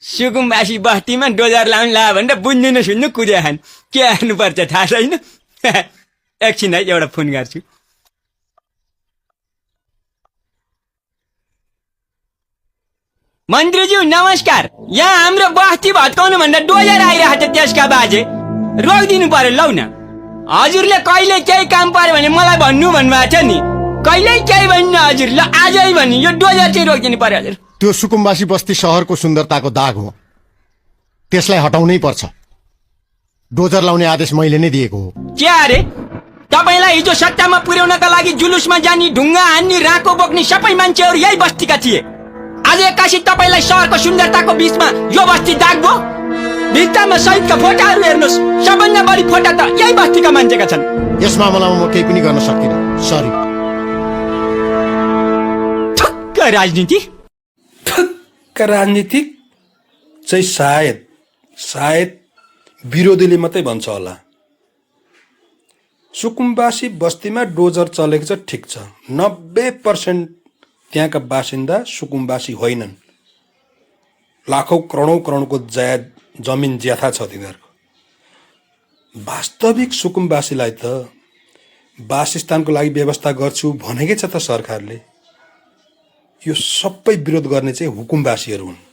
सुकुम्बासी बस्तीमा डोजर लाउनु ला भनेर बुझ्नु न सुन्नु कुद्या खान के हाल्नुपर्छ थाहा छैन। एकछिन है एउटा फोन गर्छु। मन्त्रीज्यू नमस्कार, यहाँ हाम्रो बस्ती भत्काउनु भन्दा डोजर आइरहेको छ, त्यसका बाजे रोकिदिनु पर्यो। लौ न, हजुरले कहिले केही काम पर्यो भने मलाई भन्नु भन्नुभएको छ नि, कहिल्यै केही भन्नु हजुर। ल आजै भन्नु, यो डोजर चाहिँ रोकिदिनु पर्यो हजुर। त्यो सुकुम्बासी बस्ती शहरको सुन्दरताको दाग हो, त्यसलाई हटाउनै पर्छ। डोजर लाउने आदेश मैले नै दिएको हो। के अरे, तपाईलाई हिजो सत्तामा पुर्याउनका लागि जुलुसमा जानी, ढुङ्गा हान्ने, राको बोक्ने सबै मान्छेहरू यही बस्तीका थिए। आज एक्कासी तपाईलाई शहरको सुन्दरताको बीचमा यो बस्ती दाग्यो। भित्तामा शहीदका फोटाहरू हेर्नुहोस्, सबभन्दा बढी फोटा त यही बस्तीका मान्छेका छन्। यस मामलामा म केही पनि गर्न सक्दिनँ, सरी। ठक्क राजनीति, ठक्क राजनीति चाहिँ सायद विरोधीले मात्रै भन्छ होला। सुकुम्बासी बस्तीमा डोजर चलेको छ, ठिक छ। 90% त्यहाँका बासिन्दा सुकुम्बासी होइनन्। लाखौं करोडौं जमिन ज्याथा छ तिनीहरूको। वास्तविक सुकुम्बासीलाई त वासस्थानको लागि व्यवस्था गर्छु भनेकै छ त सरकारले। यो सबै विरोध गर्ने चाहिँ हुकुमवासीहरू हुन्।